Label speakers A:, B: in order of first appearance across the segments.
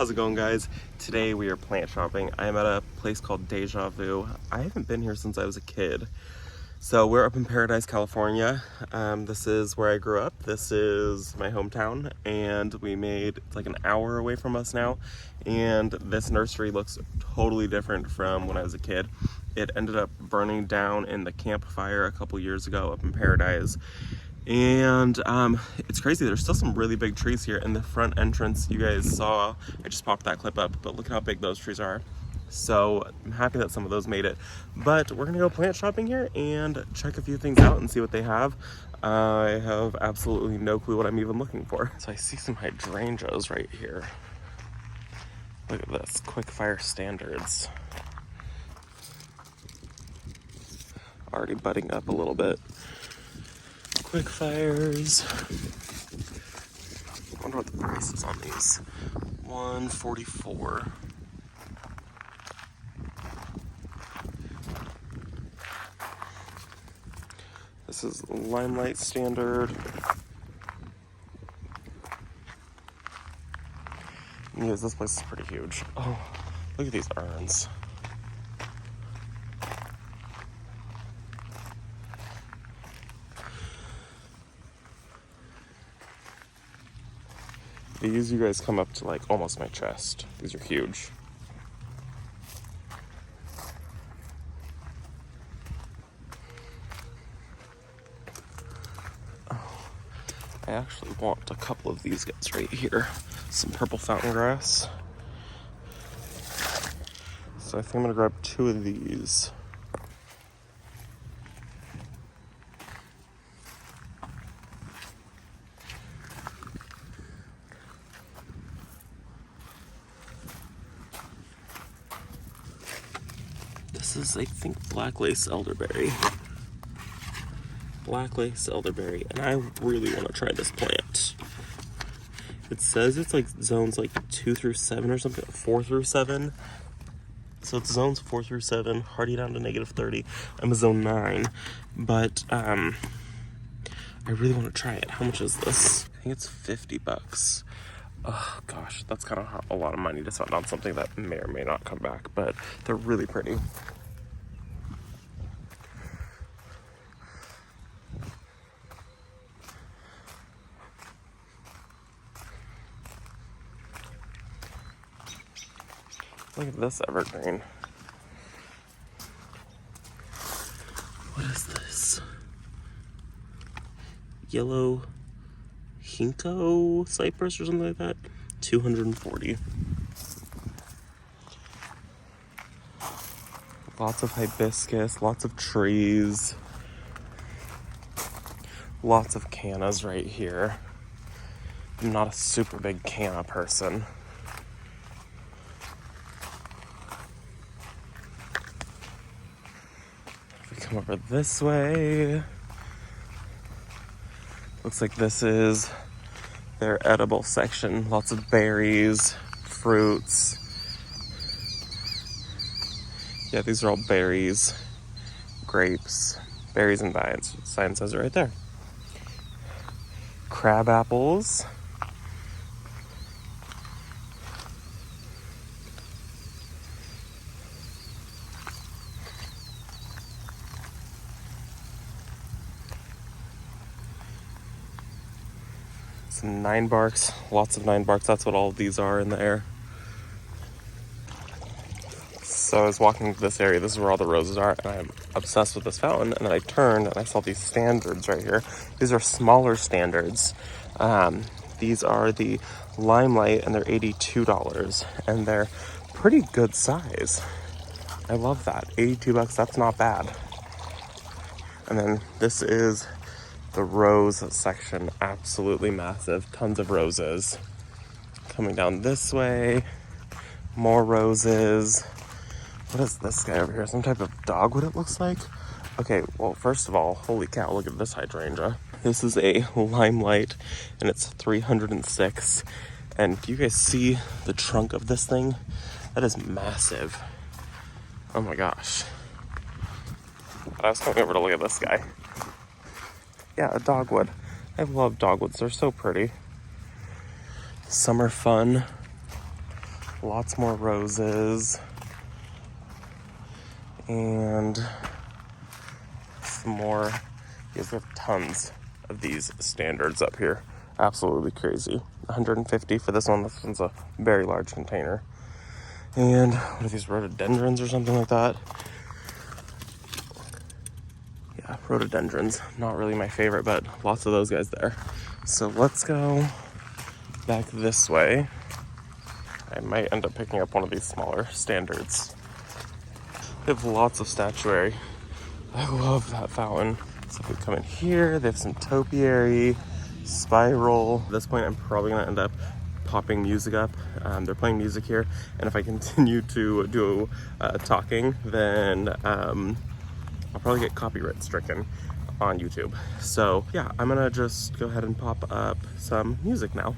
A: How's it going, guys? Today we are plant shopping. I am at a place called Deja Vu. I haven't been here since I was a kid. So we're up in Paradise, California. This is where I grew up. This is my hometown, and it's like an hour away from us now. And this nursery looks totally different from when I was a kid. It ended up burning down in the campfire a couple years ago up in Paradise. And it's crazy, there's still some really big trees here in the front entrance. You guys saw, I just popped that clip up, but look at how big those trees are. So I'm happy that some of those made it. But we're gonna go plant shopping here and check a few things out and see what they have. I have absolutely no clue what I'm even looking for. So I see some hydrangeas right here. Look at this, quick fire standards. Already budding up a little bit. Quick fires. I wonder what the price is on these. $144. This is Limelight Standard. Yes, this place is pretty huge. Oh, look at these urns. These, you guys, come up to like almost my chest. These are huge. Oh, I actually want a couple of these guys right here. Some purple fountain grass. So I think I'm gonna grab 2 of these. This is, I think, black lace elderberry. Black lace elderberry, and I really want to try this plant. It says it's like zones like 2 through 7 or something, 4 through 7. So it's zones 4 through 7, hardy down to -30. I'm a zone 9, but I really want to try it. How much is this? I think it's $50. Oh gosh, that's kind of a lot of money to spend on something that may or may not come back, but they're really pretty. Look at this evergreen. What is this? Yellow Hinko cypress or something like that. $240. Lots of hibiscus, lots of trees. Lots of cannas right here. I'm not a super big canna person. If we come over this way, looks like this is their edible section. Lots of berries, fruits. Yeah, these are all berries, grapes, berries and vines. The sign says it right there. Crab apples. Some 9 barks, lots of 9 barks. That's what all of these are in there. So I was walking to this area. This is where all the roses are, and I'm obsessed with this fountain. And then I turned and I saw these standards right here. These are smaller standards. These are the Limelight, and they're $82, and they're pretty good size. I love that. $82, that's not bad. And then this is the rose section, absolutely massive. Tons of roses. Coming down this way, more roses. What is this guy over here? Some type of dogwood, it looks like. Okay, well, first of all, holy cow, look at this hydrangea. This is a Limelight, and it's 306. And do you guys see the trunk of this thing? That is massive. Oh my gosh. But I was coming over to look at this guy. Yeah, a dogwood. I love dogwoods. They're so pretty. Summer fun. Lots more roses. And some more. Yes, we have tons of these standards up here. Absolutely crazy. 150 for this one. This one's a very large container. And what are these, rhododendrons or something like that? Yeah, rhododendrons. Not really my favorite, but lots of those guys there. So let's go back this way. I might end up picking up one of these smaller standards. They have lots of statuary. I love that fountain. So if we come in here, they have some topiary, spiral. At this point, I'm probably gonna end up popping music up. They're playing music here, and if I continue to do talking, then I'll probably get copyright stricken on YouTube. So yeah, I'm gonna just go ahead and pop up some music now.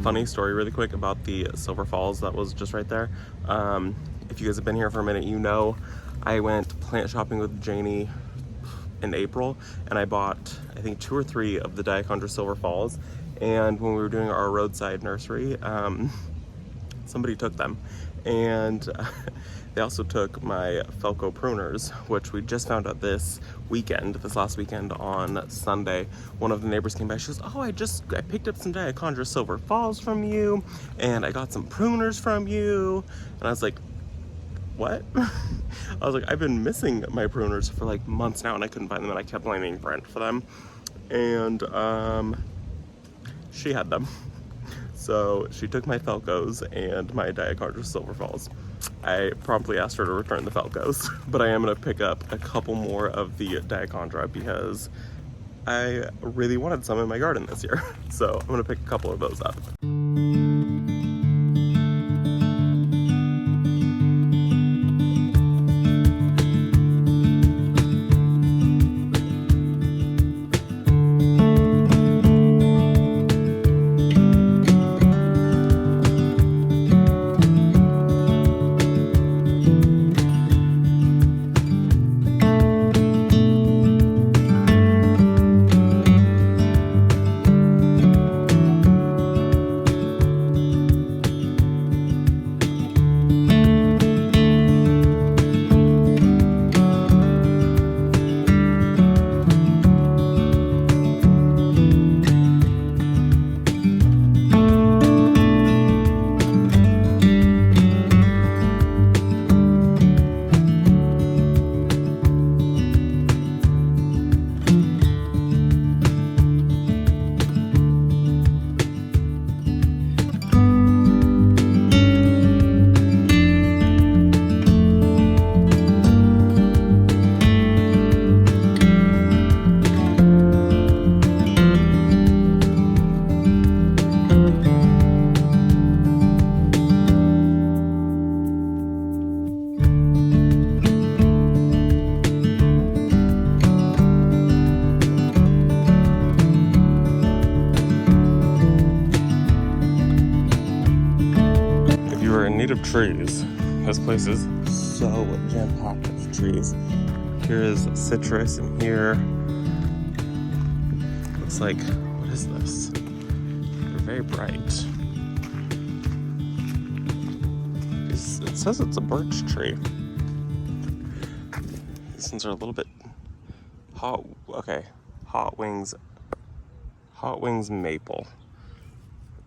A: Funny story really quick about the Silver Falls that was just right there. If you guys have been here for a minute, you know I went plant shopping with Janie in April, and I bought I think 2 or 3 of the Diachondra Silver Falls, and when we were doing our roadside nursery, somebody took them, and they also took my Felco pruners, which we just found out this last weekend on Sunday. One of the neighbors came by, she goes, oh, I picked up some Diachondra Silver Falls from you, and I got some pruners from you. And I was like, what? I was like, I've been missing my pruners for like months now, and I couldn't find them, and I kept blaming Brent for them. And she had them. So she took my Felcos and my Diachondra Silver Falls. I promptly asked her to return the Felcos, but I am going to pick up a couple more of the Diachondra because I really wanted some in my garden this year. So I'm going to pick a couple of those up. Of trees. This place is so jam-packed with trees. Here is citrus, and here looks like, what is this? They're very bright. It's says it's a birch tree. These ones are a little bit hot. Okay, hot wings maple.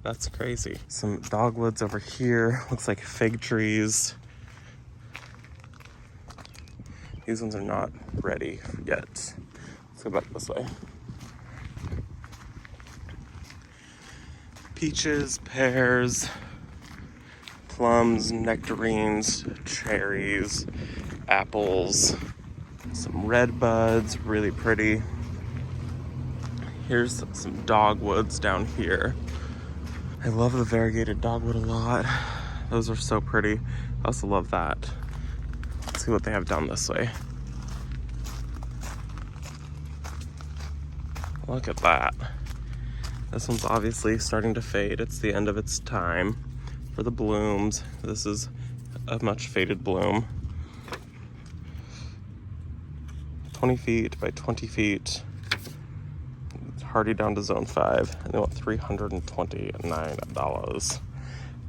A: That's crazy. Some dogwoods over here. Looks like fig trees. These ones are not ready yet. Let's go back this way. Peaches, pears, plums, nectarines, cherries, apples, some red buds, really pretty. Here's some dogwoods down here. I love the variegated dogwood a lot. Those are so pretty. I also love that. Let's see what they have down this way. Look at that. This one's obviously starting to fade. It's the end of its time for the blooms. This is a much faded bloom. 20 feet by 20 feet. Hardy down to zone 5, and they want $329.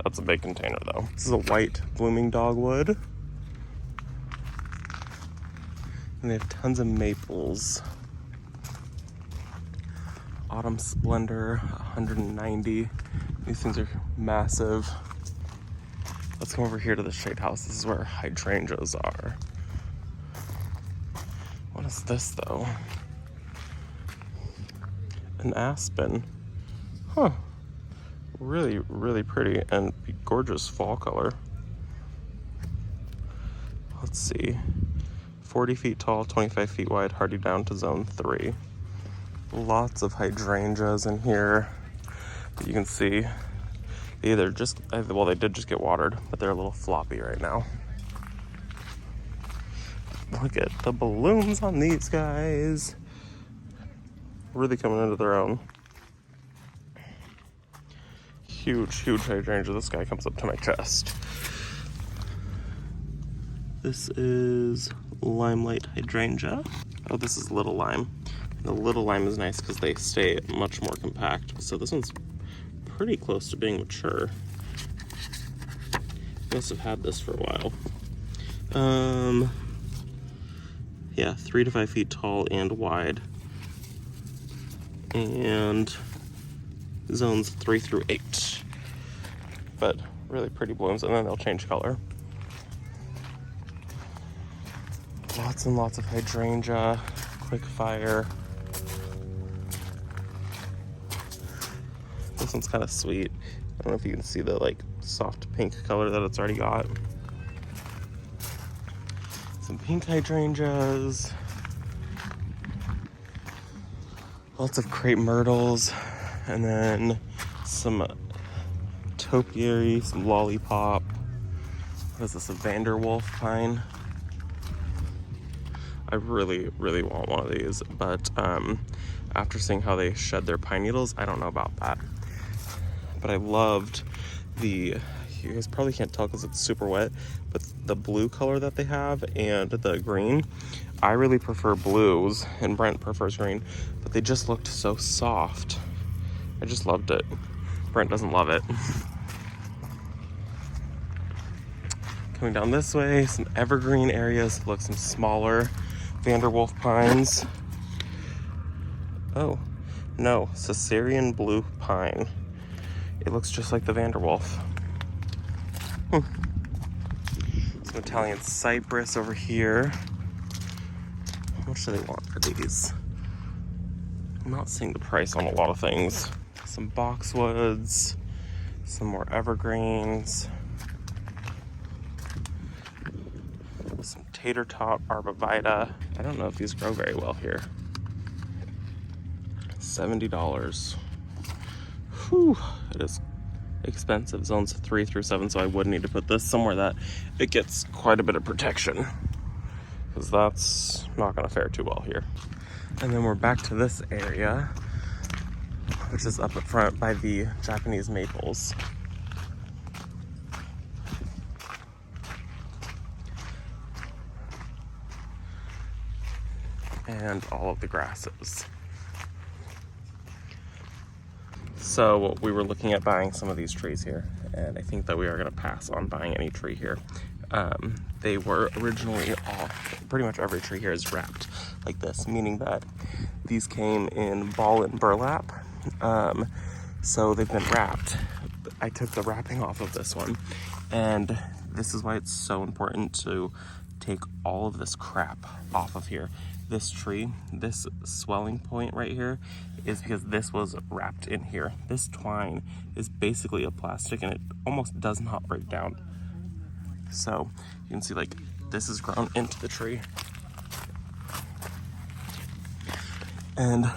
A: That's a big container though. This is a white blooming dogwood. And they have tons of maples. Autumn Splendor, 190. These things are massive. Let's come over here to the shade house. This is where hydrangeas are. What is this though? An aspen. Huh. Really, really pretty and gorgeous fall color. Let's see. 40 feet tall, 25 feet wide, hardy down to zone 3. Lots of hydrangeas in here. But you can see they either just, well, they did just get watered, but they're a little floppy right now. Look at the blooms on these guys. Really coming into their own. Huge, huge hydrangea. This guy comes up to my chest. This is limelight hydrangea. Oh, this is little lime. The little lime is nice because they stay much more compact. So this one's pretty close to being mature. I must have had this for a while. Yeah, 3 to 5 feet tall and wide. And zones 3 through 8. But really pretty blooms, and then they'll change color. Lots and lots of hydrangea, quick fire. This one's kind of sweet. I don't know if you can see the like soft pink color that it's already got. Some pink hydrangeas. Lots of crepe myrtles, and then some topiary, some lollipop. What is this, a Vanderwolf pine? I really, really want one of these, but after seeing how they shed their pine needles, I don't know about that. But I loved the, you guys probably can't tell because it's super wet, but the blue color that they have and the green. I really prefer blues, and Brent prefers green, but they just looked so soft. I just loved it. Brent doesn't love it. Coming down this way, some evergreen areas. Look, some smaller Vanderwolf pines. Oh, no, Caesarean blue pine. It looks just like the Vanderwolf. Some Italian cypress over here. How much do they want for these? I'm not seeing the price on a lot of things. Some boxwoods, some more evergreens, some tater tot arbovita. I don't know if these grow very well here. $70. Whew, it is expensive. Zones 3 through 7, so I would need to put this somewhere that it gets quite a bit of protection, because that's not going to fare too well here. And then we're back to this area, which is up at front by the Japanese maples. And all of the grasses. So we were looking at buying some of these trees here, and I think that we are going to pass on buying any tree here they were originally all, pretty much every tree here is wrapped like this, meaning that these came in ball and burlap. So they've been wrapped. I took the wrapping off of this one, and this is why it's so important to take all of this crap off of here. This tree, this swelling point right here, is because this was wrapped in here. This twine is basically a plastic, and it almost does not break down. So you can see, like, this is grown into the tree. And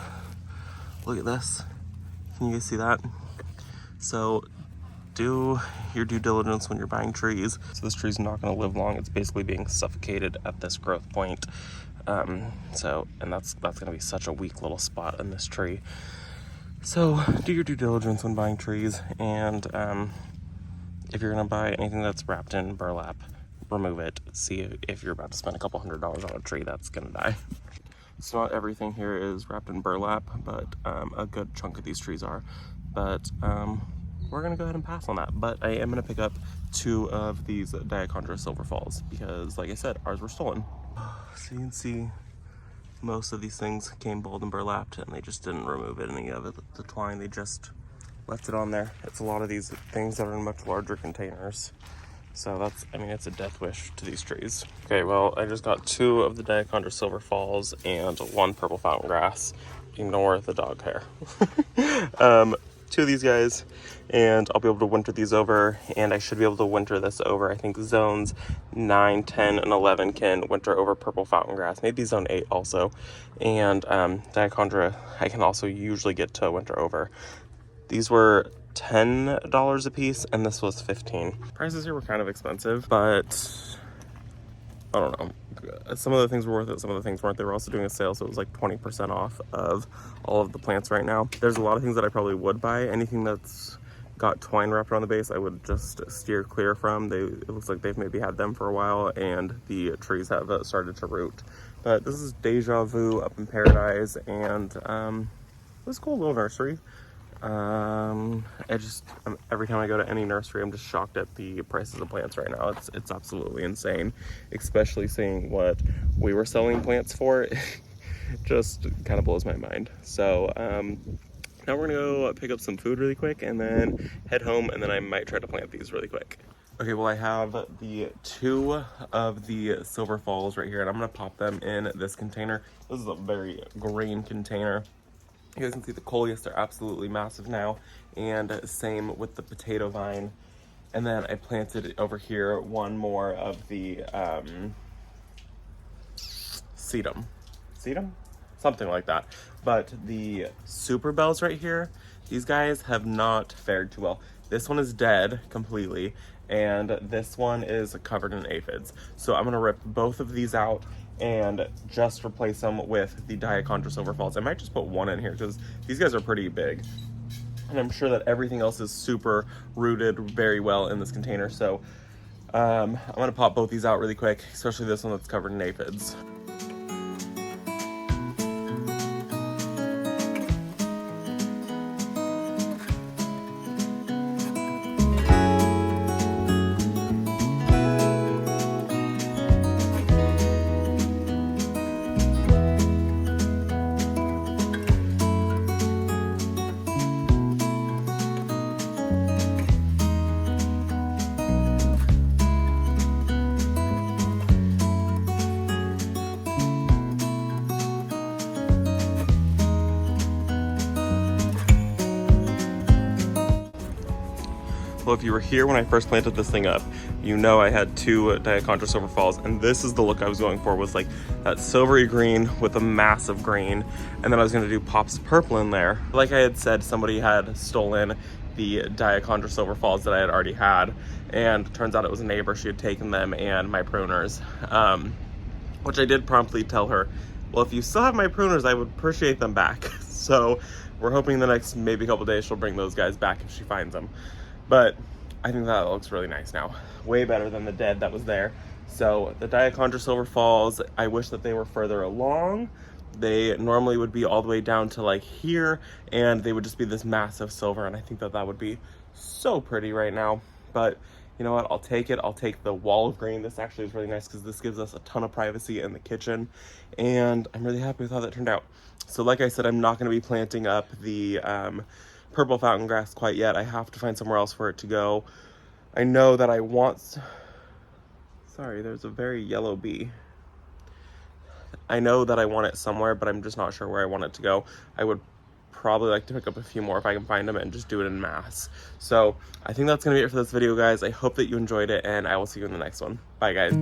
A: look at this. Can you guys see that? So do your due diligence when you're buying trees. So this tree's not going to live long. It's basically being suffocated at this growth point. And that's going to be such a weak little spot in this tree. So do your due diligence when buying trees, and if you're going to buy anything that's wrapped in burlap, remove it. See if you're about to spend a couple $100s on a tree that's going to die. So not everything here is wrapped in burlap, but a good chunk of these trees are. But we're gonna go ahead and pass on that. But I am gonna pick up 2 of these Diachondra silver falls because, like I said, ours were stolen. So you can see most of these things came balled and burlapped, and they just didn't remove any of it, the twine. They just left it on there. It's a lot of these things that are in much larger containers. So that's, I mean, it's a death wish to these trees. Okay, well, I just got 2 of the Diachondra silver falls and 1 purple fountain grass. Ignore the dog hair. 2 of these guys, and I'll be able to winter these over, and I should be able to winter this over. I think zones 9, 10, and 11 can winter over purple fountain grass, maybe zone 8 also. And Diachondra, I can also usually get to winter over. These were $10 a piece, and this was $15. Prices here were kind of expensive, but I don't know. Some of the things were worth it, some of the things weren't. They were also doing a sale, so it was like 20% off of all of the plants right now. There's a lot of things that I probably would buy. Anything that's got twine wrapped around the base, I would just steer clear from. It looks like they've maybe had them for a while, and the trees have started to root. But this is Deja Vu up in Paradise, and it was a cool little nursery. Every time I go to any nursery, I'm just shocked at the prices of plants right now. It's absolutely insane, especially seeing what we were selling plants for. It just kind of blows my mind. So now we're gonna go pick up some food really quick and then head home, and then I might try to plant these really quick. Okay, well, I have the 2 of the silver falls right here, and I'm gonna pop them in this container. This is a very green container. You guys can see the coleus are absolutely massive now, and same with the potato vine. And then I planted over here 1 more of the sedum, something like that. But the super bells right here, these guys have not fared too well. This one is dead completely, and this one is covered in aphids. So I'm gonna rip both of these out and just replace them with the Diachondra silver falls. I might just put 1 in here because these guys are pretty big, and I'm sure that everything else is super rooted very well in this container. So I'm gonna pop both these out really quick, especially this one that's covered in aphids. Well, if you were here when I first planted this thing up, you know I had 2 Diachondra silver falls, and this is the look I was going for, was like that silvery green with a massive green, and then I was gonna do pops of purple in there. Like I had said, somebody had stolen the Diachondra silver falls that I had already had, and turns out it was a neighbor. She had taken them and my pruners, which I did promptly tell her, well, if you still have my pruners, I would appreciate them back. So we're hoping the next maybe couple days she'll bring those guys back if she finds them. But I think that looks really nice now. Way better than the dead that was there. So the Diachondra silver falls, I wish that they were further along. They normally would be all the way down to like here, and they would just be this massive silver, and I think that that would be so pretty right now. But you know what, I'll take it. I'll take the wall of green. This actually is really nice because this gives us a ton of privacy in the kitchen, and I'm really happy with how that turned out. So like I said, I'm not going to be planting up the purple fountain grass quite yet. I have to find somewhere else for it to go. I know that I want, sorry, there's a very yellow bee. I know that I want it somewhere, but I'm just not sure where I want it to go. I would probably like to pick up a few more if I can find them and just do it in mass. So I think that's gonna be it for this video, guys. I hope that you enjoyed it, and I will see you in the next one. Bye, guys.